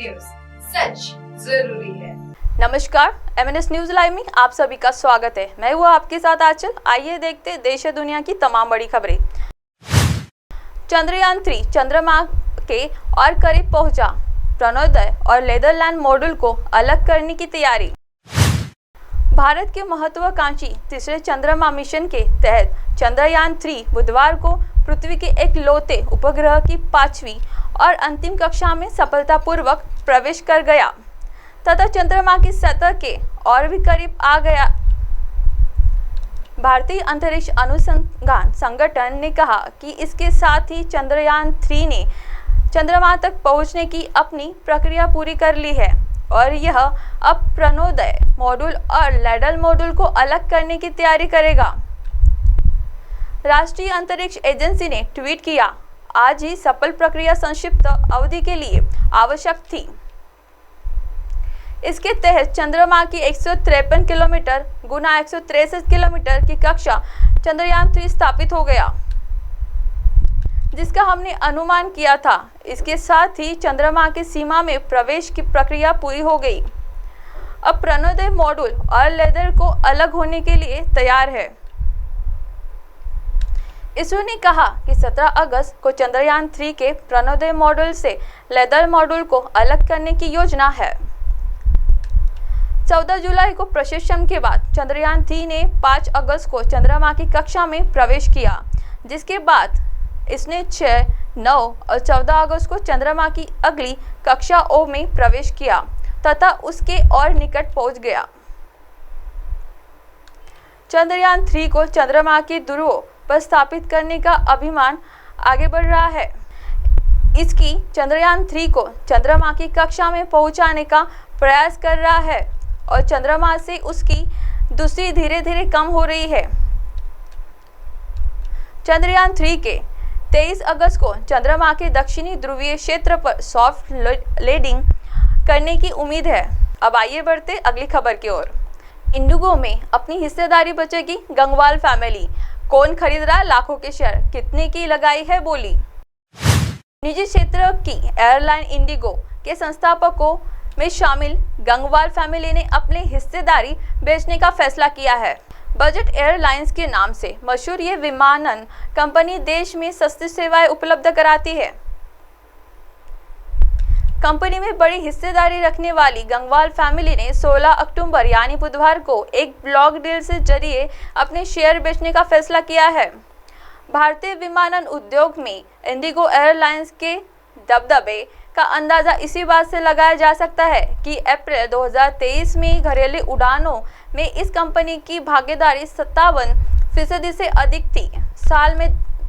News, सच जरूरी है। नमस्कार, MNS न्यूज लाइव में आप सभी का स्वागत है। मैं हूँ आपके साथ आंचल। आइए देखते हैं देश और दुनिया की तमाम बड़ी खबरें। चंद्रयान 3 चंद्रमा के और करीब पहुंचा। प्रणोदय और नीदरलैंड मॉड्यूल को अलग करने की तैयारी। भारत के महत्वाकांक्षी तीसरे चंद्रमा मिशन के तहत चंद्रयान 3 बुधवार को पृथ्वी के एकलौते उपग्रह की 5वीं और अंतिम कक्षा में सफलतापूर्वक प्रवेश कर गया तथा चंद्रमा की सतह के और भी करीब आ गया। भारतीय अंतरिक्ष अनुसंधान संगठन ने कहा कि इसके साथ ही चंद्रयान 3 ने चंद्रमा तक पहुंचने की अपनी प्रक्रिया पूरी कर ली है और यह अब प्रणोदय मॉड्यूल और लैडल मॉड्यूल को अलग करने की तैयारी करेगा। राष्ट्रीय अंतरिक्ष एजेंसी ने ट्वीट किया, आज ही सफल प्रक्रिया संक्षिप्त अवधि के लिए आवश्यक थी। इसके तहत चंद्रमा की 153 किलोमीटर गुना 163 किलोमीटर की कक्षा चंद्रयान 3 स्थापित हो गया, जिसका हमने अनुमान किया था। इसके साथ ही चंद्रमा की सीमा में प्रवेश की प्रक्रिया पूरी हो गई। अब प्रणोदय मॉड्यूल और लैडर को अलग होने के लिए तैयार है। इसरो ने कहा कि 17 अगस्त को चंद्रयान 3 के प्रणोदय मॉड्यूल से लैडर मॉड्यूल को अलग करने की योजना है। 14 जुलाई को प्रशिक्षण के बाद चंद्रयान 3 ने 5 अगस्त को चंद्रमा की कक्षा में प्रवेश किया, जिसके बाद इसने 6, 9 और 14 अगस्त को चंद्रमा की अगली कक्षा ओ में प्रवेश किया तथा उसके और निकट पहुंच गया। चंद्रयान 3 को चंद्रमा के ध्रुवों पर स्थापित करने का अभियान आगे बढ़ रहा है। इसकी चंद्रयान 3 को चंद्रमा की कक्षा में पहुंचाने का प्रयास कर रहा है और चंद्रमा से उसकी दूरी धीरे धीरे कम हो रही है। चंद्रयान 3 के 23 अगस्त को चंद्रमा के दक्षिणी ध्रुवीय क्षेत्र पर सॉफ्ट लैंडिंग करने की उम्मीद है। अब आइए बढ़ते अगली खबर की ओर। इंडिगो में अपनी हिस्सेदारी बचेगी गंगवाल फैमिली। कौन खरीद रहा लाखों के शेयर, कितने की लगाई है बोली। निजी क्षेत्र की एयरलाइन इंडिगो के संस्थापकों में शामिल गंगवाल फैमिली ने अपनी हिस्सेदारी बेचने का फैसला किया है। बजट एयरलाइंस के नाम से मशहूर ये विमानन कंपनी देश में सस्ती सेवाएं उपलब्ध कराती है। कंपनी में बड़ी हिस्सेदारी रखने वाली गंगवाल फैमिली ने 16 अक्टूबर यानी बुधवार को एक ब्लॉक डील से जरिए अपने शेयर बेचने का फैसला किया है। भारतीय विमानन उद्योग में इंडिगो एयरलाइंस के दबदबे का अंदाजा इसी बात से लगाया जा सकता है कि अप्रैल 2023 में घरेलू उड़ानों में इस कंपनी की भागीदारी 57% से अधिक थी।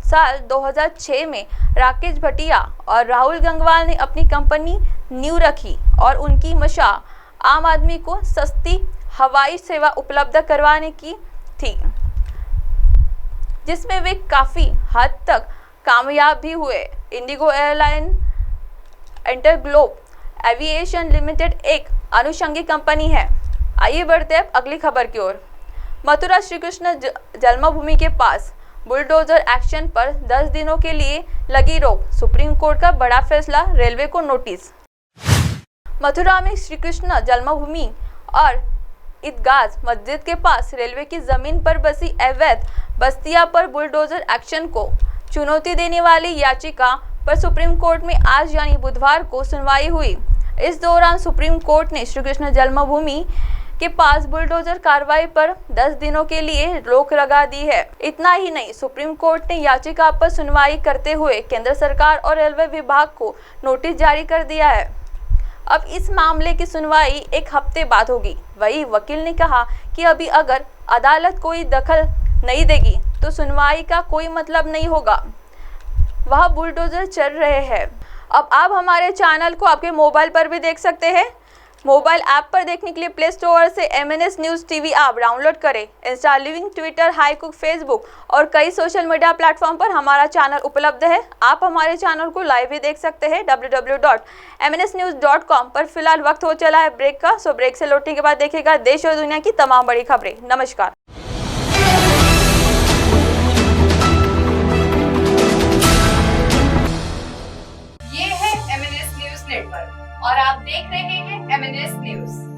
साल 2006 में राकेश भटिया और राहुल गंगवाल ने अपनी कंपनी नींव रखी और उनकी मंशा आम आदमी को सस्ती हवाई सेवा उपलब्ध करवाने की थी, जिसमें वे काफ़ी हद तक कामयाब भी हुए। Indigo airline InterGlobe aviation limited एक अनुषंगी कंपनी है। आइए बढ़ते हैं अगली खबर की ओर। मथुरा श्री कृष्ण जन्मभूमि के पास बुलडोजर एक्शन पर 10 दिनों के लिए लगी रोक। सुप्रीम कोर्ट का बड़ा फैसला, रेलवे को नोटिस। मथुरा में श्री कृष्ण जन्मभूमि और ईदगाह मस्जिद के पास रेलवे की जमीन पर बसी अवैध बस्तियां पर बुलडोजर एक्शन को चुनौती देने वाली याचिका पर सुप्रीम कोर्ट में आज यानी बुधवार को सुनवाई हुई। इस दौरान सुप्रीम कोर्ट ने श्री कृष्ण जन्मभूमि के पास बुलडोजर कार्रवाई पर 10 दिनों के लिए रोक लगा दी है। इतना ही नहीं, सुप्रीम कोर्ट ने याचिका पर सुनवाई करते हुए केंद्र सरकार और रेलवे विभाग को नोटिस जारी कर दिया है। अब इस मामले की सुनवाई एक हफ्ते बाद होगी। वही वकील ने कहा कि अभी अगर अदालत कोई दखल नहीं देगी तो सुनवाई का कोई मतलब नहीं होगा। वह बुलडोजर चल रहे हैं। अब आप हमारे चैनल को आपके मोबाइल पर भी देख सकते हैं। मोबाइल ऐप पर देखने के लिए प्ले स्टोर से MNS news TV app download करें। इंस्टा, लिविंग, ट्विटर, हाईकुक, फेसबुक और कई सोशल मीडिया प्लेटफॉर्म पर हमारा चैनल उपलब्ध है। आप हमारे चैनल को लाइव भी देख सकते हैं www.mnsnews.com पर। फिलहाल वक्त हो चला है ब्रेक का, सो ब्रेक से लौटने के बाद देखिएगा देश और दुनिया की तमाम बड़ी खबरें। नमस्कार। ये है MNS न्यूज़ नेटवर्क। और आप देख रहे हैं MNS न्यूज।